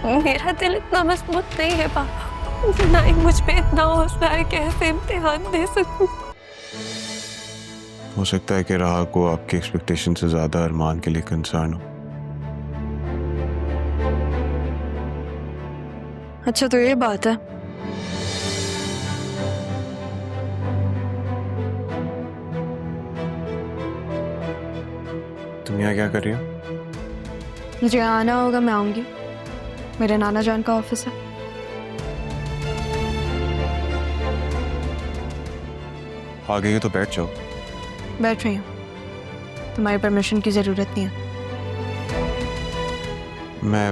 मेरा दिल इतना मजबूत नहीं है पापा, ना ही मुझ पे इतना हौसला है कि ऐसे इम्तिहान दे सकूं। हो सकता है कि राहा को आपकी एक्सपेक्टेशन से ज्यादा अरमान के लिए कंसर्न हो। अच्छा तो ये बात है। तुम यहाँ क्या कर रही हो? मुझे आना होगा, मैं आऊंगी। मेरे नाना जान का ऑफिस है। आ गई हो तो बैठ जाओ। बैठ रही हूँ, तुम्हारी परमिशन की जरूरत नहीं है। मैं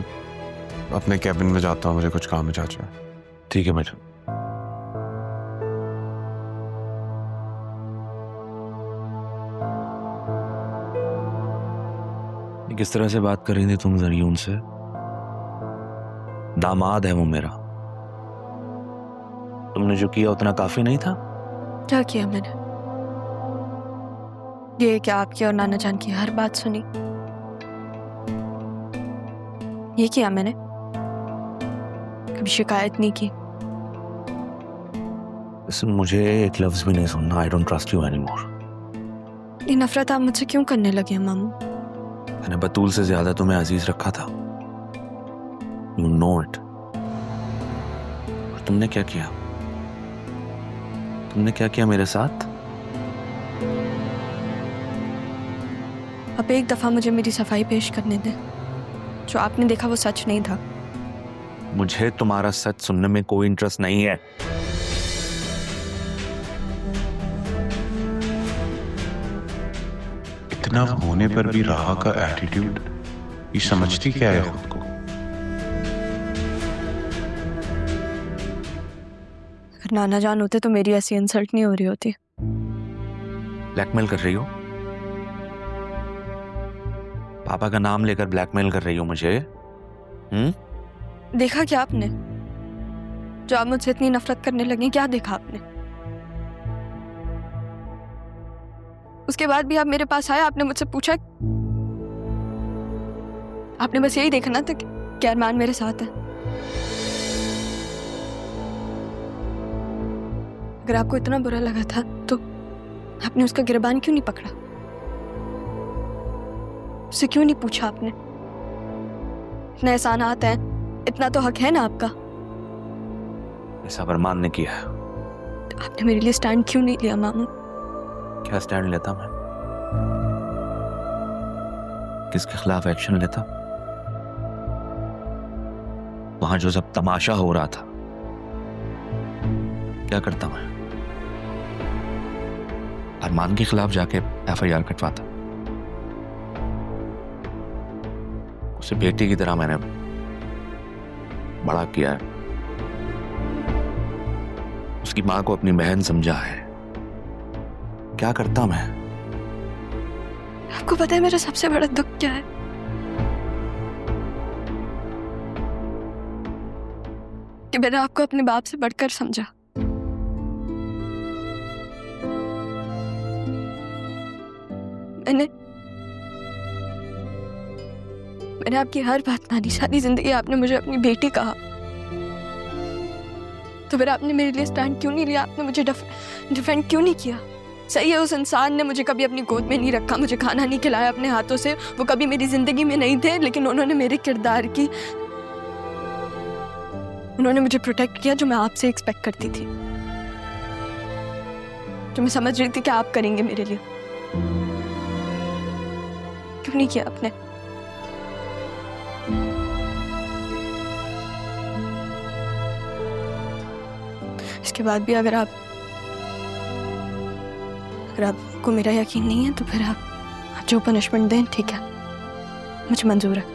अपने कैबिन में जाता हूँ, मुझे कुछ काम है चाचा। ठीक है मैडम। किस तरह से बात कर रही थी तुम जरियून से? दामाद है वो मेरा। तुमने जो किया उतना काफी नहीं था? क्या किया मैंने? ये क्या आपकी और नाना जान की हर बात सुनी? ये किया मैंने? कभी शिकायत नहीं की? मुझे एक लफ्ज भी नहीं सुनना। I don't trust you anymore. ये नफरत आप मुझसे क्यों करने लगे हैं मामू? मैंने बतूल से ज्यादा तुम्हें अजीज रखा था। You know it. और तुमने क्या किया? तुमने क्या किया मेरे साथ? अब एक दफा मुझे मेरी सफाई पेश करने दें। जो आपने देखा वो सच नहीं था। मुझे तुम्हारा सच सुनने में कोई इंटरेस्ट नहीं है। इतना होने पर भी राहा का एटीट्यूड, ये समझती क्या है खुद को? अगर नाना जान होते तो मेरी ऐसी इंसल्ट नहीं हो रही होती। ब्लैकमेल कर रही हो? पापा का नाम लेकर ब्लैकमेल कर रही हो मुझे? देखा क्या आपने? जो आप मुझसे इतनी नफरत करने लगी, क्या देखा आपने? उसके बाद भी आप मेरे पास आए, आपने मुझसे पूछा। आपने बस यही देखा ना था कि अरमान मेरे साथ है। अगर आपको इतना बुरा लगा था तो आपने उसका गिरबान क्यों नहीं पकड़ा? उससे क्यों नहीं पूछा आपने? इतना एहसान आता है, इतना तो हक है ना आपका। ऐसा अरमान ने किया है। आपने मेरे लिए स्टैंड क्यों नहीं लिया मामू? क्या स्टैंड लेता मैं? किसके खिलाफ एक्शन लेता? वहां जो सब तमाशा हो रहा था, क्या करता मैं? अरमान के खिलाफ जाके एफआईआर कटवाता। उसे बेटी की तरह मैंने बड़ा किया है। उसकी मां को अपनी बहन समझा है। क्या करता मैं? आपको पता है मेरा सबसे बड़ा दुख क्या है? कि मैंने आपको अपने बाप से बढ़कर समझा। मैंने आपकी हर बात मानी। सारी जिंदगी आपने मुझे अपनी बेटी कहा, तो फिर आपने मेरे लिए स्टैंड क्यों नहीं लिया? आपने मुझे डिफेंड क्यों नहीं किया? सही है, उस इंसान ने मुझे कभी अपनी गोद में नहीं रखा, मुझे खाना नहीं खिलाया अपने हाथों से, वो कभी मेरी जिंदगी में नहीं थे, लेकिन उन्होंने मेरे किरदार की, उन्होंने मुझे प्रोटेक्ट किया, जो मैं आपसे एक्सपेक्ट करती थी, जो मैं समझ रही थी कि आप करेंगे मेरे लिए। क्यों नहीं किया आपने? इसके बाद भी अगर आपको मेरा यकीन नहीं है तो फिर आप जो पनिशमेंट दें, ठीक है, मुझे मंजूर है।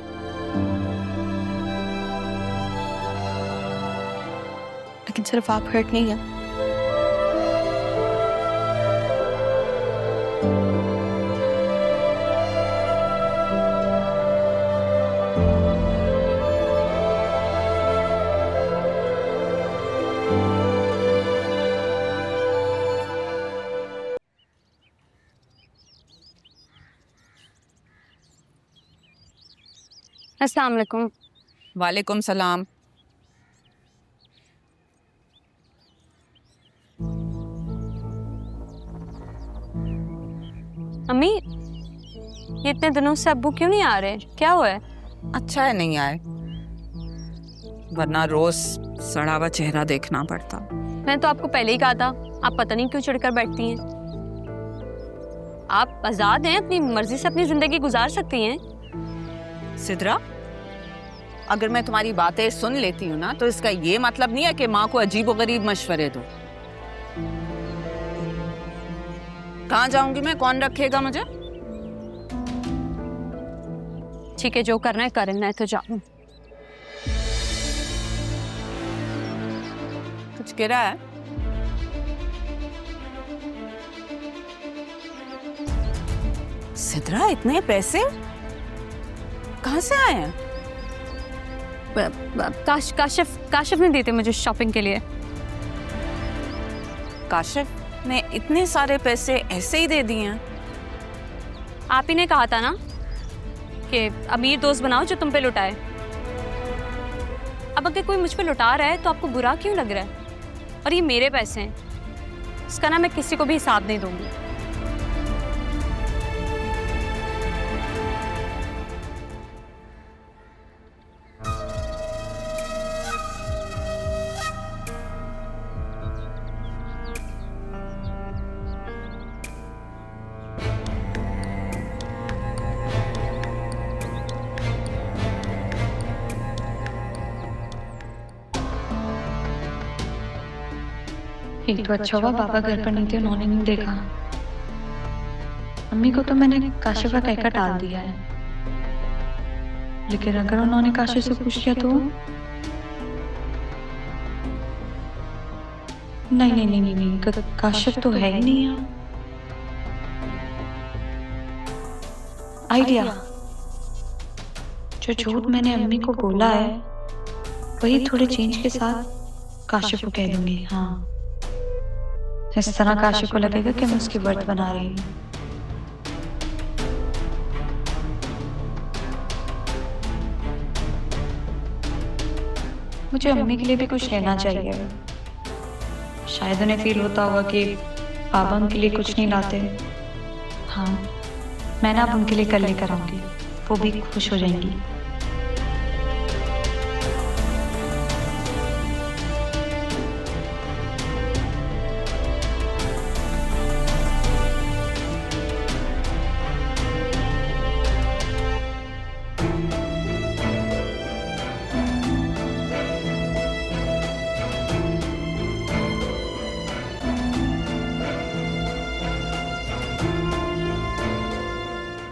लेकिन सिर्फ आप हर्ट नहीं है। अस्सलाम वालेकुम। वालेकुम सलाम। अम्मी, ये इतने दिनों से अब्बू क्यों नहीं आ रहे? क्या हुआ है? अच्छा है नहीं आए, वरना रोज सड़ा हुआ चेहरा देखना पड़ता। मैं तो आपको पहले ही कहा था, आप पता नहीं क्यों चिढ़कर बैठती हैं। आप आजाद हैं, अपनी मर्जी से अपनी जिंदगी गुजार सकती हैं। सिद्रा, अगर मैं तुम्हारी बातें सुन लेती हूँ ना, तो इसका ये मतलब नहीं है कि माँ को अजीबोगरीब मशवरे दो। कहाँ जाऊंगी मैं? कौन रखेगा मुझे? ठीक है, जो करना है करना है तो जाओ। कुछ गिरा है? सिद्रा, इतने पैसे कहाँ से आए हैं? काशिफ ने दिए थे मुझे शॉपिंग के लिए। काशिफ ने इतने सारे पैसे ऐसे ही दे दिए हैं? आप ही ने कहा था ना कि अमीर दोस्त बनाओ जो तुम पे लुटाए। अब अगर कोई मुझ पे लुटा रहा है तो आपको बुरा क्यों लग रहा है? और ये मेरे पैसे हैं, इसका ना मैं किसी को भी हिसाब नहीं दूंगी। एक तो अच्छा हुआ पापा घर पर नहीं थे, उन्होंने नहीं देखा। मम्मी को तो मैंने काशिफ का कहकर टाल दिया है, लेकिन अगर उन्होंने काशिफ से पूछ लिया तो नहीं नहीं नहीं नहीं, नहीं काशिफ तो है ही नहीं यहाँ। आइडिया, जो झूठ मैंने अम्मी को बोला है वही थोड़े चेंज के साथ काशिफ को कह दूंगी। हाँ, इस तरह काशिफ को लगेगा कि मैं उसकी वर्त बना रही हूँ। मुझे अम्मी के लिए भी कुछ लेना चाहिए। शायद उन्हें फील होता होगा कि पापा उनके लिए कुछ नहीं लाते। हाँ, मैं ना अब उनके लिए कल लेकर आऊंगी, वो भी खुश हो जाएंगी।